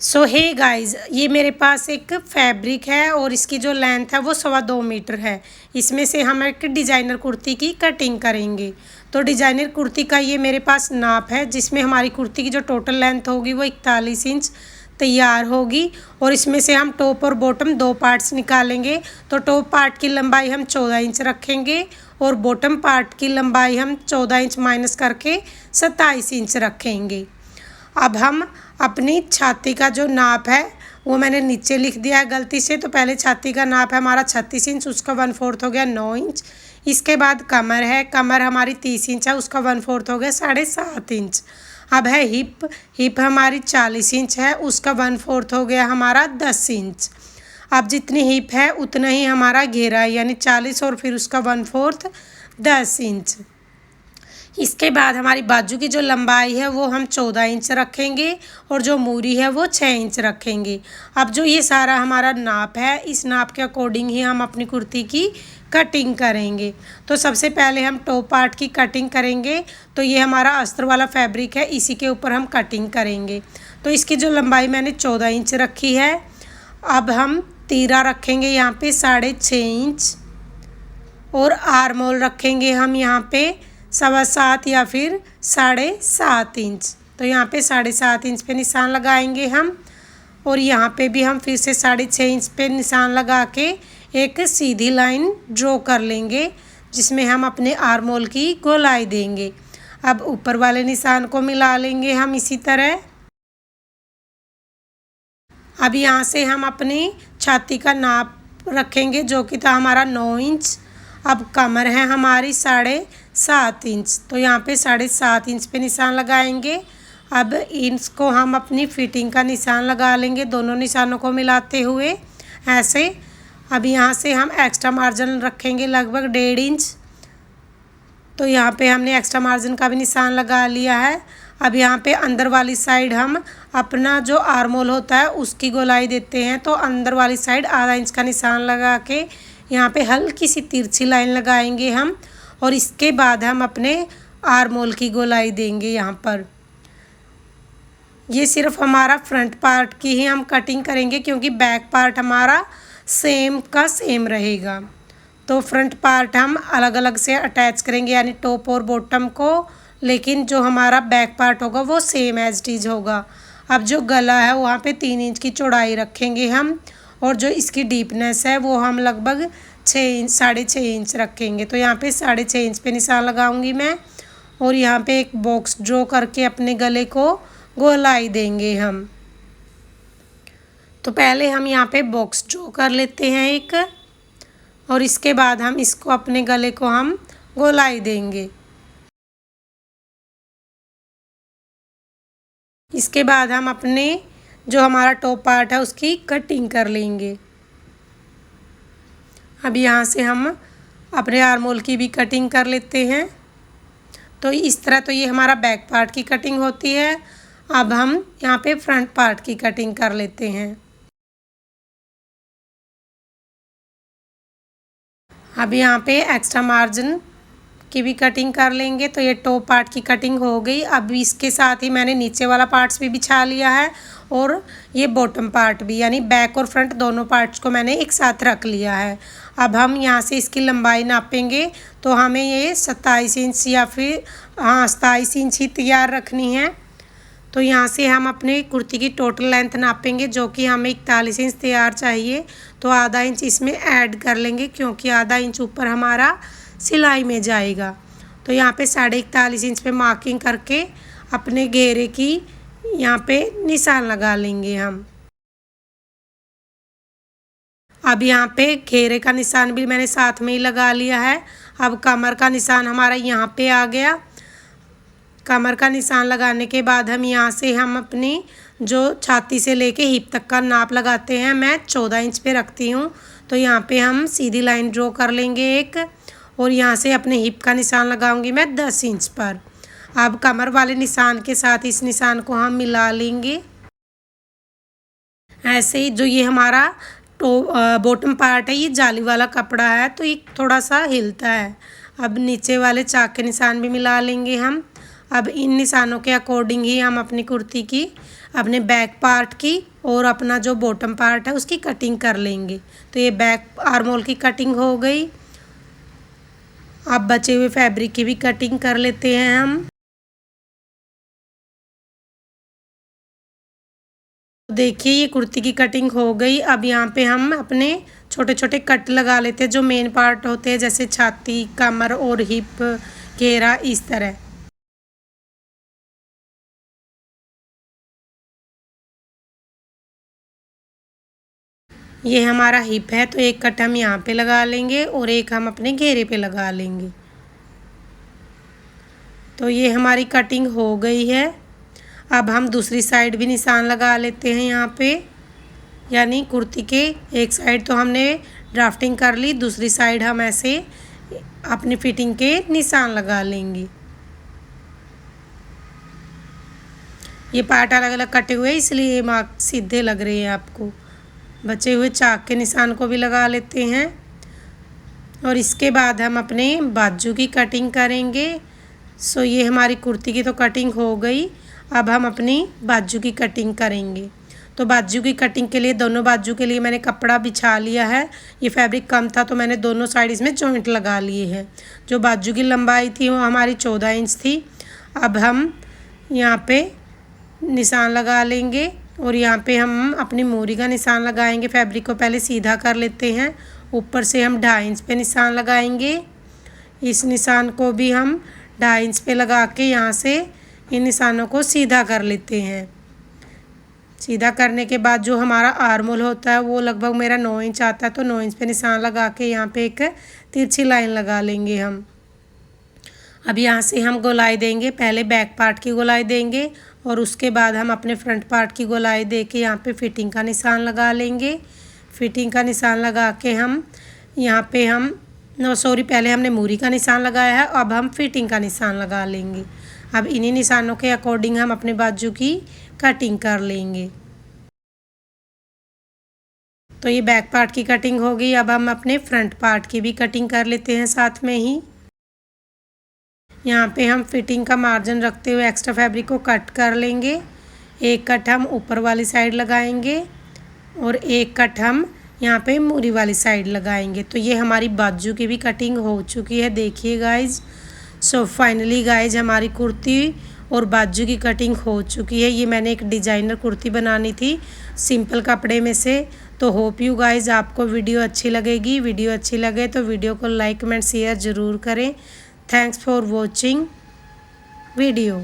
सो hey guys, ये मेरे पास एक फैब्रिक है और इसकी जो लेंथ है वो 2.25 मीटर है। इसमें से हम एक डिज़ाइनर कुर्ती की कटिंग करेंगे। तो डिज़ाइनर कुर्ती का ये मेरे पास नाप है, जिसमें हमारी कुर्ती की जो टोटल लेंथ होगी वो 41 इंच तैयार होगी। और इसमें से हम टॉप और बॉटम दो पार्ट्स निकालेंगे। तो टॉप पार्ट की लंबाई हम 14 इंच रखेंगे और बॉटम पार्ट की लंबाई हम 14 इंच माइनस करके 27 इंच रखेंगे। अब हम अपनी छाती का जो नाप है वो मैंने नीचे लिख दिया है गलती से। तो पहले छाती का नाप है हमारा 36 इंच, उसका 1/4 हो गया 9 इंच। इसके बाद कमर है, कमर हमारी 30 इंच है, उसका 1/4 हो गया 7.5 इंच। अब है हिप, हिप हमारी 40 इंच है, उसका 1/4 हो गया हमारा 10 इंच। अब जितनी हिप है उतना ही हमारा घेरा है, यानी 40 और फिर उसका 1/4 10 इंच। इसके बाद हमारी बाजू की जो लंबाई है वो हम 14 इंच रखेंगे और जो मूरी है वो 6 इंच रखेंगे। अब जो ये सारा हमारा नाप है, इस नाप के अकॉर्डिंग ही हम अपनी कुर्ती की कटिंग करेंगे। तो सबसे पहले हम टॉप पार्ट की कटिंग करेंगे। तो ये हमारा अस्तर वाला फैब्रिक है, इसी के ऊपर हम कटिंग करेंगे। तो इसकी जो लंबाई मैंने 14 इंच रखी है। अब हम तीरा रखेंगे यहाँ पे 6.5 इंच और आर्म होल रखेंगे हम यहाँ पे 7.25 या फिर 7.5 इंच। तो यहाँ पे 7.5 इंच पे निशान लगाएंगे हम और यहाँ पे भी हम फिर से 6.5 इंच पे निशान लगा के एक सीधी लाइन ड्रॉ कर लेंगे, जिसमें हम अपने आर्म होल की गोलाई देंगे। अब ऊपर वाले निशान को मिला लेंगे हम इसी तरह। अब यहाँ से हम अपनी छाती का नाप रखेंगे जो कि था हमारा 9 इंच। अब कमर है हमारी 7.5 इंच, तो यहाँ पे 7.5 इंच पे निशान लगाएंगे। अब इसको हम अपनी फिटिंग का निशान लगा लेंगे, दोनों निशानों को मिलाते हुए ऐसे। अब यहाँ से हम एक्स्ट्रा मार्जिन रखेंगे लगभग 1.5 इंच। तो यहाँ पे हमने एक्स्ट्रा मार्जिन का भी निशान लगा लिया है। अब यहाँ पे अंदर वाली साइड हम अपना जो आर्म होल होता है उसकी गोलाई देते हैं। तो अंदर वाली साइड आधा इंच का निशान लगा के यहाँ पे हल्की सी तिरछी लाइन लगाएंगे हम और इसके बाद हम अपने आर्म होल की गोलाई देंगे यहाँ पर। ये सिर्फ हमारा फ्रंट पार्ट की ही हम कटिंग करेंगे, क्योंकि बैक पार्ट हमारा सेम का सेम रहेगा। तो फ्रंट पार्ट हम अलग अलग से अटैच करेंगे, यानी टॉप और बॉटम को, लेकिन जो हमारा बैक पार्ट होगा वो सेम एज इट इज होगा। अब जो गला है वहाँ पे 3 इंच की चौड़ाई रखेंगे हम और जो इसकी डीपनेस है वो हम लगभग 6 इंच 6.5 इंच रखेंगे। तो यहाँ पे 6.5 इंच पे निशान लगाऊंगी मैं और यहाँ पे एक बॉक्स ड्रॉ करके अपने गले को गोलाई देंगे हम। तो पहले हम यहाँ पे बॉक्स ड्रॉ कर लेते हैं एक, और इसके बाद हम इसको अपने गले को हम गोलाई देंगे। इसके बाद हम अपने जो हमारा टॉप पार्ट है उसकी कटिंग कर लेंगे। अब यहाँ से हम अपने आर्म होल की भी कटिंग कर लेते हैं। तो इस तरह तो ये हमारा बैक पार्ट की कटिंग होती है। अब हम यहाँ पे फ्रंट पार्ट की कटिंग कर लेते हैं। अब यहाँ पे एक्स्ट्रा मार्जिन की भी कटिंग कर लेंगे। तो ये टॉप पार्ट की कटिंग हो गई। अब इसके साथ ही मैंने नीचे वाला पार्ट्स भी बिछा लिया है और ये बॉटम पार्ट भी, यानी बैक और फ्रंट दोनों पार्ट्स को मैंने एक साथ रख लिया है। अब हम यहाँ से इसकी लंबाई नापेंगे। तो हमें ये 27 इंच या फिर 27 इंच ही तैयार रखनी है। तो यहाँ से हम अपने कुर्ती की टोटल लेंथ नापेंगे, जो कि हमें 41 इंच तैयार चाहिए। तो आधा इंच इसमें ऐड कर लेंगे, क्योंकि आधा इंच ऊपर हमारा सिलाई में जाएगा। तो यहाँ पे 41.5 इंच पे मार्किंग करके अपने घेरे की यहाँ पे निशान लगा लेंगे हम। अब यहाँ पे घेरे का निशान भी मैंने साथ में ही लगा लिया है। अब कमर का निशान हमारा यहाँ पे आ गया। कमर का निशान लगाने के बाद हम यहाँ से हम अपनी जो छाती से लेके हिप तक का नाप लगाते हैं, मैं 14 इंच पे रखती हूँ। तो यहाँ पे हम सीधी लाइन ड्रॉ कर लेंगे एक, और यहाँ से अपने हिप का निशान लगाऊंगी मैं 10 इंच पर। अब कमर वाले निशान के साथ इस निशान को हम मिला लेंगे ऐसे ही। जो ये हमारा बॉटम पार्ट है, ये जाली वाला कपड़ा है तो ये थोड़ा सा हिलता है। अब नीचे वाले चाक के निशान भी मिला लेंगे हम। अब इन निशानों के अकॉर्डिंग ही हम अपनी कुर्ती की अपने बैक पार्ट की और अपना जो बॉटम पार्ट है उसकी कटिंग कर लेंगे। तो ये बैक आर्म होल की कटिंग हो गई। अब बचे हुए फैब्रिक की भी कटिंग कर लेते हैं हम। देखिए ये कुर्ती की कटिंग हो गई। अब यहाँ पे हम अपने छोटे छोटे कट लगा लेते हैं जो मेन पार्ट होते हैं, जैसे छाती, कमर और हिप, घेरा, इस तरह। ये हमारा हिप है तो एक कट हम यहाँ पे लगा लेंगे और एक हम अपने घेरे पे लगा लेंगे। तो ये हमारी कटिंग हो गई है। अब हम दूसरी साइड भी निशान लगा लेते हैं यहाँ पे, यानी कुर्ती के एक साइड तो हमने ड्राफ्टिंग कर ली, दूसरी साइड हम ऐसे अपनी फिटिंग के निशान लगा लेंगे। ये पार्ट अलग अलग कटे हुए इसलिए ये मार्क सीधे लग रहे हैं आपको। बचे हुए चाक के निशान को भी लगा लेते हैं और इसके बाद हम अपने बाजू की कटिंग करेंगे। सो ये हमारी कुर्ती की तो कटिंग हो गई। अब हम अपनी बाजू की कटिंग करेंगे। तो बाजू की कटिंग के लिए दोनों बाजू के लिए मैंने कपड़ा बिछा लिया है। ये फैब्रिक कम था तो मैंने दोनों साइड इसमें जॉइंट लगा लिए हैं। जो बाजू की लंबाई थी वो हमारी 14 इंच थी। अब हम यहाँ पे निशान लगा लेंगे और यहाँ पे हम अपनी मोरी का निशान लगाएंगे। फैब्रिक को पहले सीधा कर लेते हैं, ऊपर से हम 2.5 इंच पे निशान लगाएंगे। इस निशान को भी हम 2.5 इंच पे लगा के यहाँ से इन निशानों को सीधा कर लेते हैं। सीधा करने के बाद जो हमारा आर्म होल होता है वो लगभग मेरा 9 इंच आता है, तो 9 इंच पे निशान लगा के यहाँ पे एक तिरछी लाइन लगा लेंगे हम। अब यहाँ से हम गोलाई देंगे, पहले बैक पार्ट की गोलाई देंगे और उसके बाद हम अपने फ्रंट पार्ट की गोलाई दे के यहाँ पे फिटिंग का निशान लगा लेंगे। फिटिंग का निशान लगा के हम यहाँ पे पहले हमने मूरी का निशान लगाया है, अब हम फिटिंग का निशान लगा लेंगे। अब इन्हीं निशानों के अकॉर्डिंग हम अपने बाजू की कटिंग कर लेंगे। तो ये बैक पार्ट की कटिंग हो गई। अब हम अपने फ्रंट पार्ट की भी कटिंग कर लेते हैं साथ में ही। यहाँ पे हम फिटिंग का मार्जिन रखते हुए एक्स्ट्रा फैब्रिक को कट कर लेंगे। एक कट हम ऊपर वाली साइड लगाएंगे और एक कट हम यहाँ पे मूरी वाली साइड लगाएंगे। तो ये हमारी बाजू की भी कटिंग हो चुकी है, देखिए गाइज। सो फाइनली गाइज हमारी कुर्ती और बाजू की कटिंग हो चुकी है। ये मैंने एक डिज़ाइनर कुर्ती बनानी थी सिंपल कपड़े में से। तो होप यू गाइज आपको वीडियो अच्छी लगेगी। वीडियो अच्छी लगे तो वीडियो को लाइक कमेंट शेयर ज़रूर करें। Thanks for watching video.